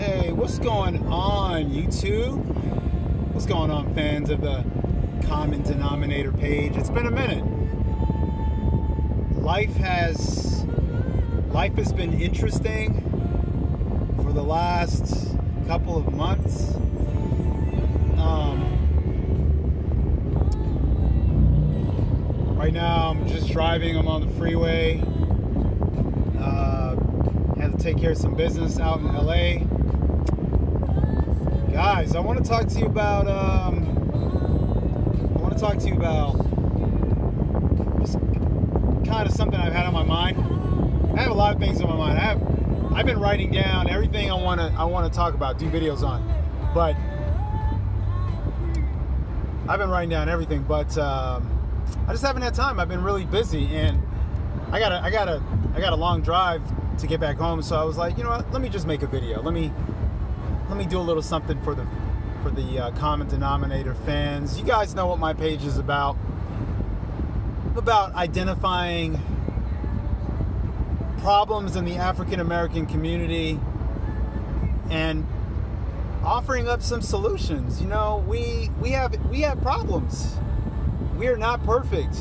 Hey, what's going on, YouTube? What's going on, fans of the Common Denominator page? It's been a minute. Life has been interesting for the last couple of months. Right now, I'm just driving. I'm on the freeway. Had to take care of some business out in LA. Guys, I want to talk to you about just kind of something I've had on my mind. I have a lot of things on my mind. I've been writing down everything I want to talk about, do videos on. But I've been writing down everything, but I just haven't had time. I've been really busy, and I got a long drive to get back home. So I was like, you know what? Let me just make a video. Let me do a little something for the Common Denominator fans. You guys know what my page is about. About identifying problems in the African American community and offering up some solutions. You know, we have problems. We are not perfect.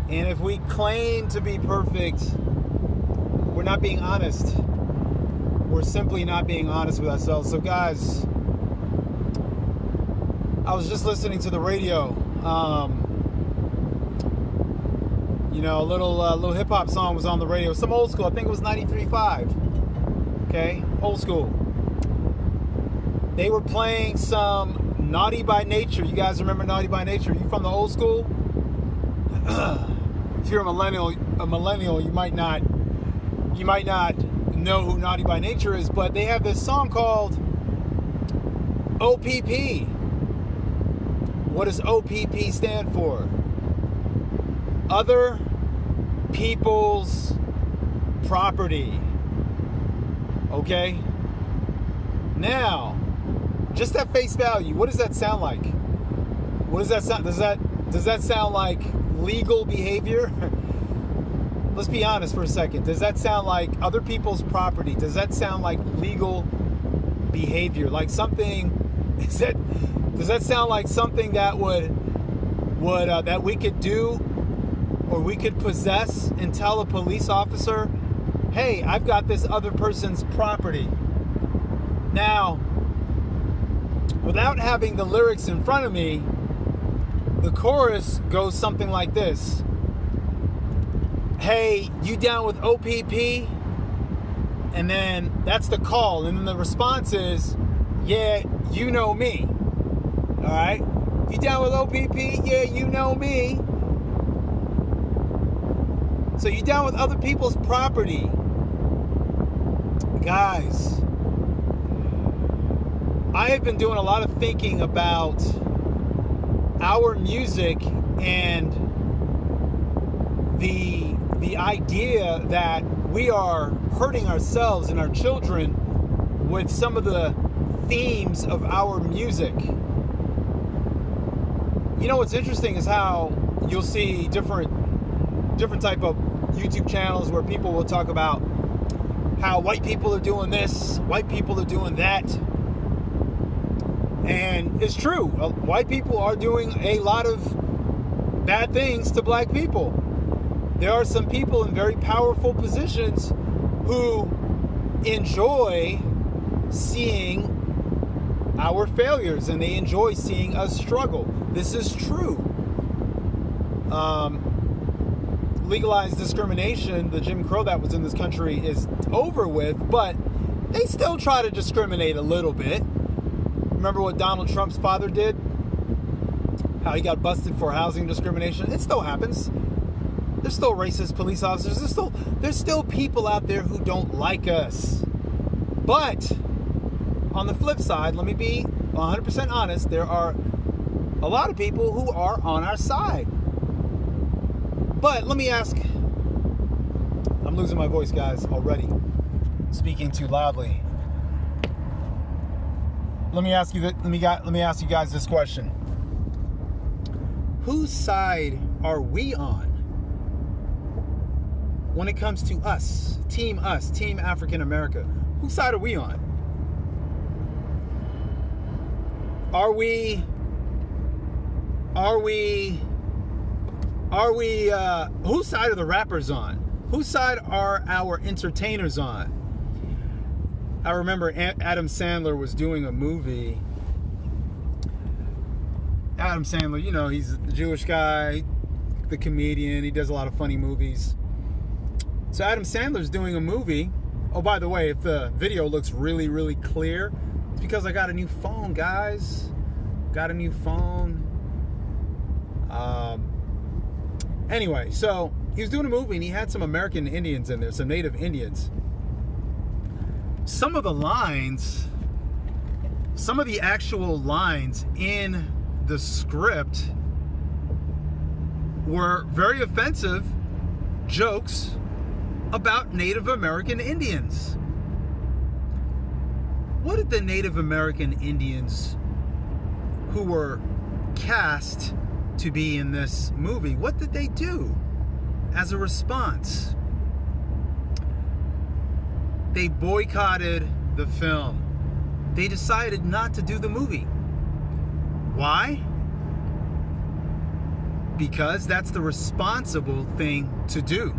And if we claim to be perfect, we're not being honest. We're simply not being honest with ourselves. So guys, I was just listening to the radio. A little hip hop song was on the radio. Some old school. I think it was 93.5. Okay, old school. They were playing some Naughty by Nature. You guys remember Naughty by Nature? You from the old school? If you're a millennial, you might not know who Naughty by Nature is, but they have this song called OPP. What does OPP stand for? Other people's property. Okay? Now, just at face value, what does that sound like? What does that sound? Does that sound like legal behavior? Let's be honest for a second. Does that sound like other people's property? Does that sound like legal behavior? Like something? Does that sound like something that would that we could do, or we could possess and tell a police officer, "Hey, I've got this other person's property." Now, without having the lyrics in front of me, the chorus goes something like this. Hey, you down with OPP? And then that's the call. And then the response is, yeah, you know me. All right? You down with OPP? Yeah, you know me. So you down with other people's property. Guys, I have been doing a lot of thinking about our music and the idea that we are hurting ourselves and our children with some of the themes of our music. You know what's interesting is how you'll see different type of YouTube channels where people will talk about how white people are doing this, white people are doing that. And it's true. White people are doing a lot of bad things to black people. There are some people in very powerful positions who enjoy seeing our failures, and they enjoy seeing us struggle. This is true. Legalized discrimination, the Jim Crow that was in this country, is over with, but they still try to discriminate a little bit. Remember what Donald Trump's father did? How he got busted for housing discrimination? It still happens. There's still racist police officers. There's still people out there who don't like us. But on the flip side, let me be 100% honest, there are a lot of people who are on our side. But let me ask, I'm losing my voice, guys, already. Speaking too loudly. Let me ask you guys this question. Whose side are we on when it comes to us, Team African America? Whose side are we on? Are we whose side are the rappers on? Whose side are our entertainers on? I remember Adam Sandler was doing a movie. Adam Sandler, you know, he's the Jewish guy, the comedian. He does a lot of funny movies. So Adam Sandler's doing a movie. Oh, by the way, if the video looks really, really clear, it's because I got a new phone, guys. Got a new phone. Anyway, so he was doing a movie and he had some American Indians in there, some native Indians. Some of the lines, some of the actual lines in the script were very offensive jokes about Native American Indians. What did the Native American Indians who were cast to be in this movie, what did they do as a response? They boycotted the film. They decided not to do the movie. Why? Because that's the responsible thing to do.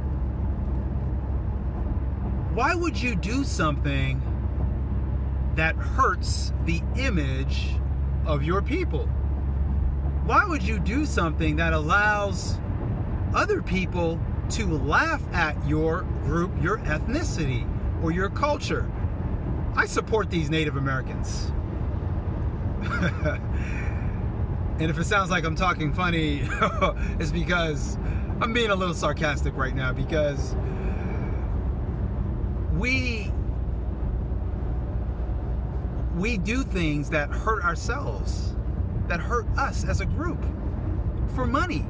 Why would you do something that hurts the image of your people? Why would you do something that allows other people to laugh at your group, your ethnicity, or your culture? I support these Native Americans. And if it sounds like I'm talking funny, it's because I'm being a little sarcastic right now, because we do things that hurt ourselves, that hurt us as a group for money.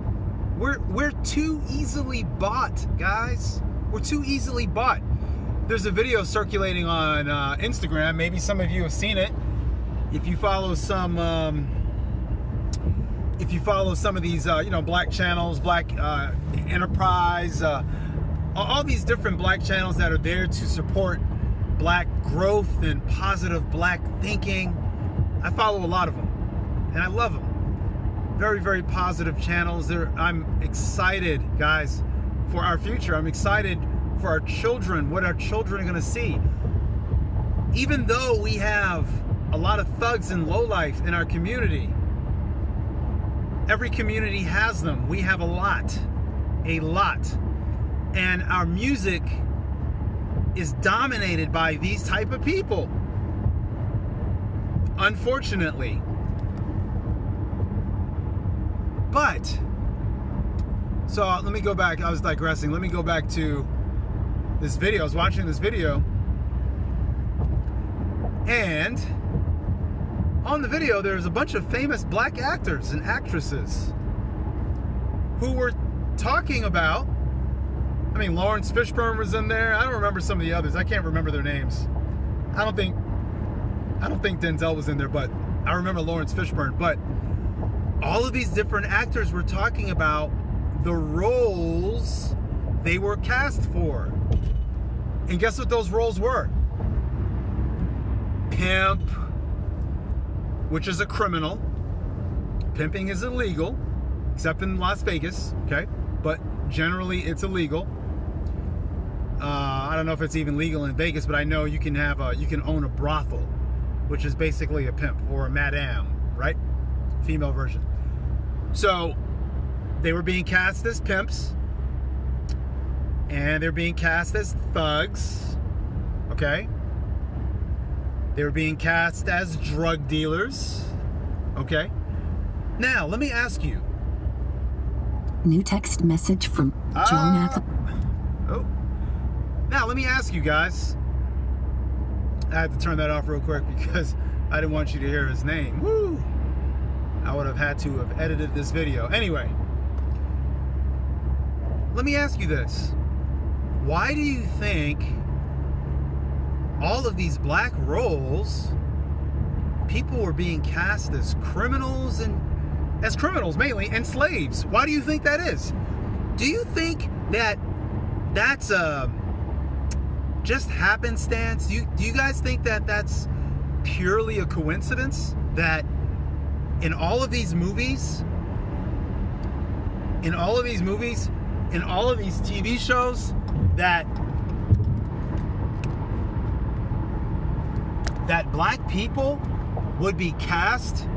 We're too easily bought, guys. We're too easily bought. There's a video circulating on Instagram. Maybe some of you have seen it. If you follow some of these, Black channels, Black Enterprise, all these different Black channels that are there to support Black growth and positive Black thinking. I follow a lot of them, and I love them. Very, very positive channels. I'm excited, guys, for our future. I'm excited for our children, what our children are going to see. Even though we have a lot of thugs and lowlife in our community, every community has them. We have a lot. And our music is dominated by these type of people, unfortunately. But, so let me go back. I was digressing. Let me go back to this video. I was watching this video, and on the video, there's a bunch of famous Black actors and actresses who were talking about, Lawrence Fishburne was in there. I don't remember some of the others. I can't remember their names. I don't think Denzel was in there, but I remember Lawrence Fishburne. But all of these different actors were talking about the roles they were cast for. And guess what those roles were? Pimp, which is a criminal. Pimping is illegal, except in Las Vegas, okay? But generally it's illegal. I don't know if it's even legal in Vegas, but I know you can own a brothel, which is basically a pimp or a madame, right? Female version. So they were being cast as pimps, and they're being cast as thugs, okay? They were being cast as drug dealers, okay? Now, let me ask you. New text message from Jonathan. Oh. Now, let me ask you guys. I had to turn that off real quick because I didn't want you to hear his name. Woo! I would have had to have edited this video. Anyway, let me ask you this. Why do you think all of these Black roles, people were being cast as criminals mainly, and slaves? Why do you think that is? Do you think that that's just happenstance? Do you guys think that that's purely a coincidence, that in all of these movies, in all of these TV shows, that black people would be cast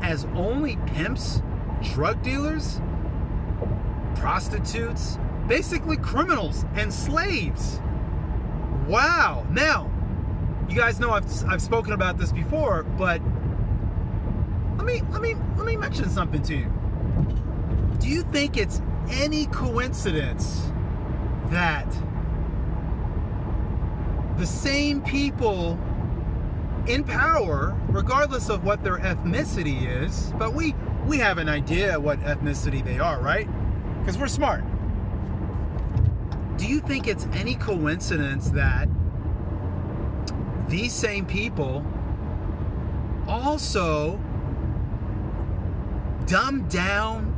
as only pimps, drug dealers, prostitutes, basically criminals and slaves. Wow. Now, you guys know I've spoken about this before, but let me mention something to you. Do you think it's any coincidence that the same people in power, regardless of what their ethnicity is, but we have an idea what ethnicity they are, right? Because we're smart. Do you think it's any coincidence that these same people also dumb down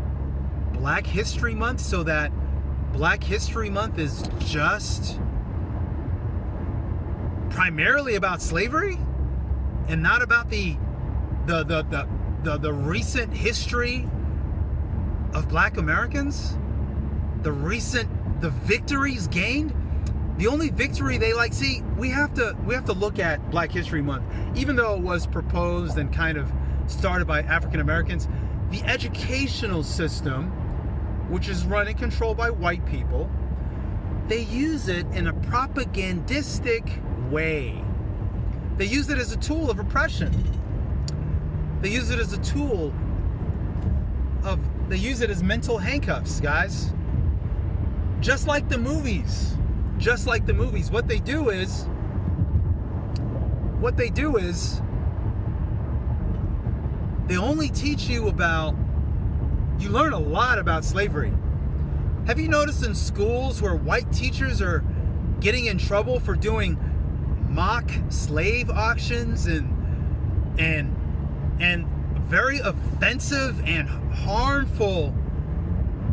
Black History Month so that Black History Month is just primarily about slavery and not about the recent history of Black Americans, the victories gained? The only victory they like, see, we have to look at Black History Month, even though it was proposed and kind of started by African Americans. The educational system, which is run and controlled by white people, they use it in a propagandistic way. They use it as a tool of oppression. They use it as a tool of, they use it as mental handcuffs, guys. Just like the movies. Just like the movies. What they do is they only teach you about, you learn a lot about slavery. Have you noticed in schools where white teachers are getting in trouble for doing mock slave auctions and very offensive and harmful,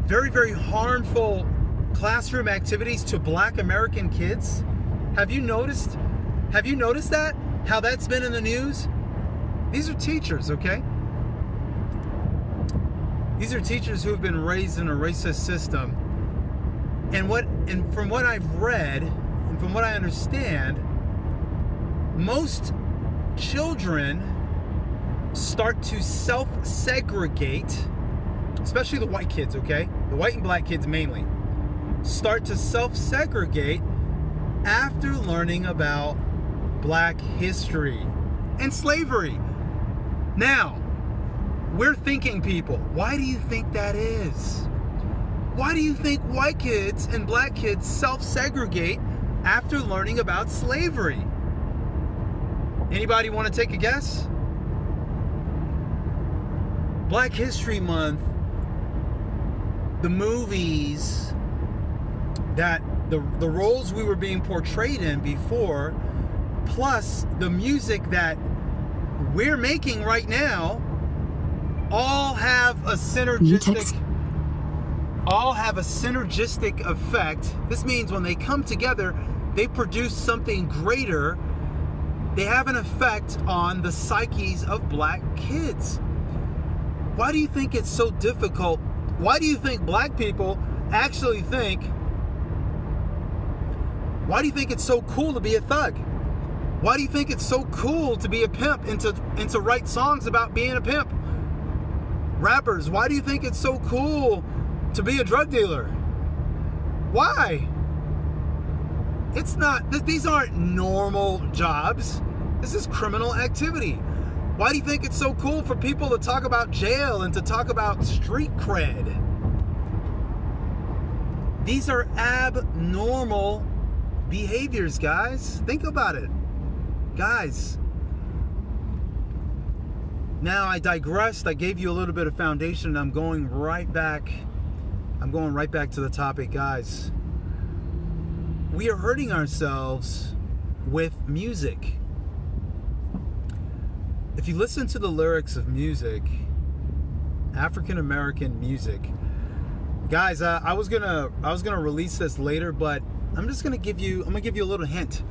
very, very harmful classroom activities to Black American kids? Have you noticed that? How that's been in the news? These are teachers, okay? These are teachers who have been raised in a racist system. And from what I've read and from what I understand, most children start to self-segregate, especially the white kids, okay? The white and black kids mainly start to self-segregate after learning about Black history and slavery. Now, we're thinking people, why do you think that is? Why do you think white kids and black kids self-segregate after learning about slavery? Anybody want to take a guess? Black History Month, the movies, that the roles we were being portrayed in before, plus the music that we're making right now, all have a synergistic effect. This means when they come together, they produce something greater. They have an effect on the psyches of black kids. Why do you think it's so difficult? Why do you think black people actually think, why do you think it's so cool to be a thug? Why do you think it's so cool to be a pimp and to write songs about being a pimp? Rappers, why do you think it's so cool to be a drug dealer? Why? It's not, these aren't normal jobs. This is criminal activity. Why do you think it's so cool for people to talk about jail and to talk about street cred? These are abnormal behaviors, guys. Think about it. Guys. Now, I digressed. I gave you a little bit of foundation, and I'm going right back to the topic, guys. We are hurting ourselves with music. If you listen to the lyrics of music, African American music, guys, I was gonna release this later, but I'm gonna give you a little hint.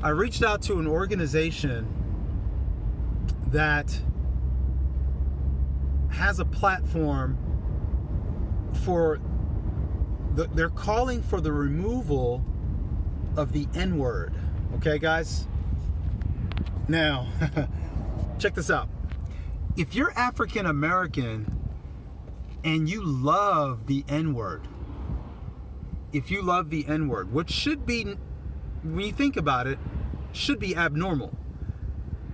I reached out to an organization that has a platform for they're calling for the removal of the N-word. Okay, guys? Now, check this out. If you're African American and you love the N-word, which should be, when you think about it, should be abnormal.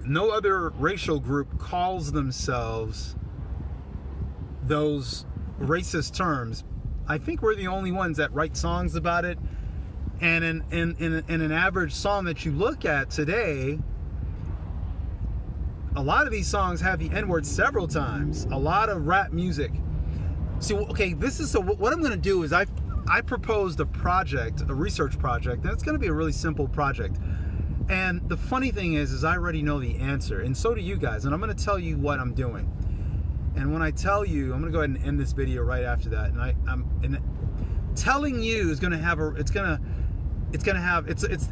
No other racial group calls themselves those racist terms. I think we're the only ones that write songs about it. And in an average song that you look at today, a lot of these songs have the N-word several times. A lot of rap music. So, okay, what I'm going to do is I proposed a research project, and it's going to be a really simple project. And the funny thing is I already know the answer, and so do you guys. And I'm going to tell you what I'm doing. And when I tell you, I'm going to go ahead and end this video right after that. And telling you is going to have it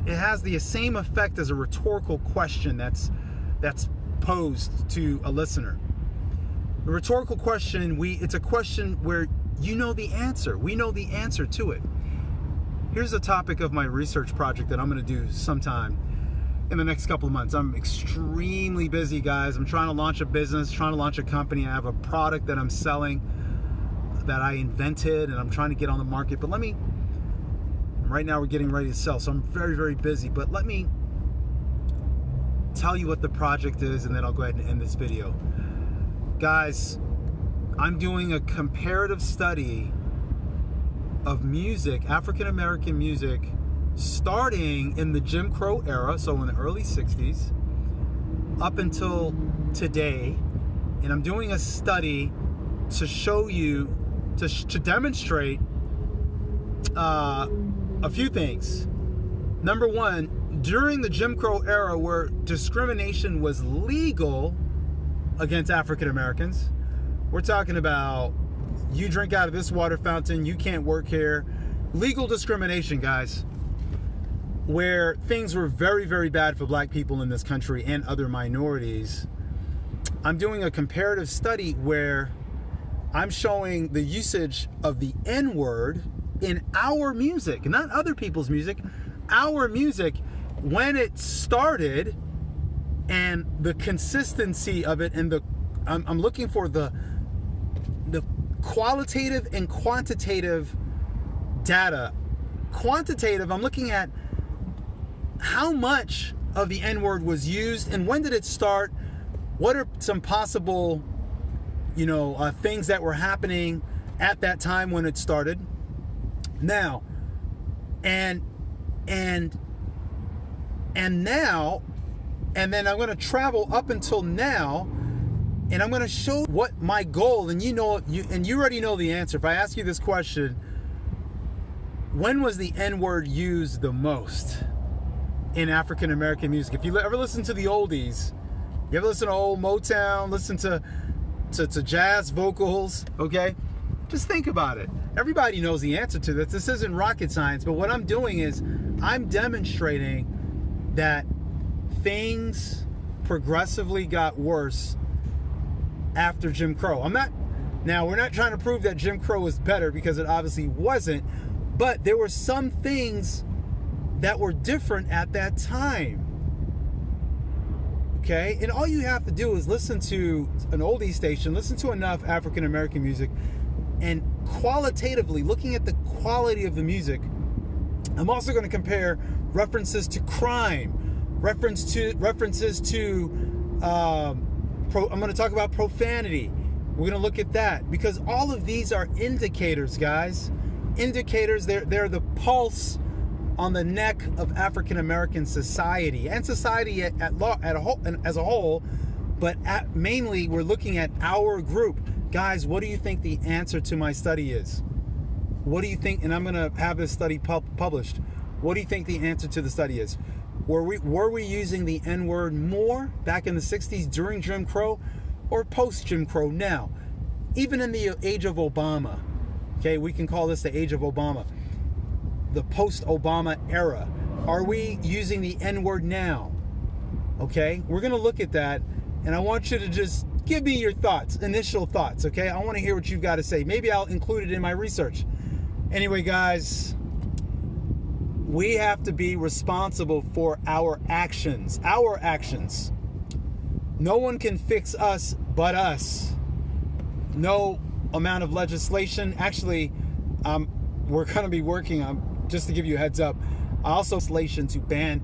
has the same effect as a rhetorical question that's posed to a listener. The rhetorical question, it's a question where you know the answer. We know the answer to it. Here's the topic of my research project that I'm going to do sometime in the next couple of months. I'm extremely busy, guys. I'm trying to launch a business, trying to launch a company. I have a product that I'm selling that I invented, and I'm trying to get on the market. But right now we're getting ready to sell, so I'm very, very busy. But let me tell you what the project is, and then I'll go ahead and end this video. Guys, I'm doing a comparative study of music, African American music, starting in the Jim Crow era, so in the early 60s, up until today. And I'm doing a study to show you, to demonstrate a few things. Number one, during the Jim Crow era, where discrimination was legal against African Americans, we're talking about, you drink out of this water fountain, you can't work here. Legal discrimination, guys, where things were very, very bad for black people in this country and other minorities. I'm doing a comparative study where I'm showing the usage of the N-word in our music, not other people's music, our music, when it started, and the consistency of it, and I'm looking for the qualitative and quantitative data. Quantitative, I'm looking at how much of the N-word was used and when did it start. What are some possible, things that were happening at that time when it started? Now, and now, and then I'm going to travel up until now, and I'm going to show what my goal, and you already know the answer. If I ask you this question, when was the N-word used the most in African American music? If you ever listen to the oldies, you ever listen to old Motown, listen to jazz vocals, okay? Just think about it. Everybody knows the answer to this. This isn't rocket science, but what I'm doing is I'm demonstrating that things progressively got worse after Jim Crow. We're not trying to prove that Jim Crow was better, because it obviously wasn't, but there were some things that were different at that time. Okay? And all you have to do is listen to an oldie station, listen to enough African American music, and qualitatively, looking at the quality of the music, I'm also going to compare references to crime, references to I'm going to talk about profanity. We're going to look at that, because all of these are indicators, guys. Indicators. They're the pulse on the neck of African American society, and society as a whole. But mainly, we're looking at our group, guys. What do you think the answer to my study is? What do you think? And I'm going to have this study published. What do you think the answer to the study is? Were we using the N-word more back in the 60s during Jim Crow, or post Jim Crow now? Even in the age of Obama, okay, we can call this the age of Obama, the post-Obama era. Are we using the N-word now? Okay, we're going to look at that, and I want you to just Give me your thoughts, initial thoughts, okay? I want to hear what you've got to say. Maybe I'll include it in my research. Anyway, guys, we have to be responsible for our actions. Our actions. No one can fix us but us. No amount of legislation. Actually, we're going to be working on, just to give you a heads up, also legislation to ban.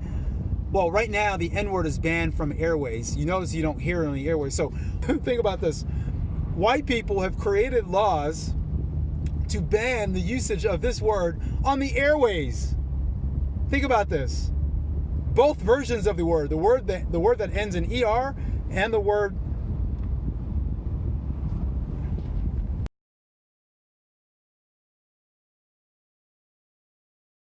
Well, right now, the N-word is banned from airways. You notice you don't hear it on the airways. So think about this. White people have created laws to ban the usage of this word on the airways. Think about this. Both versions of the word that ends in ER and the word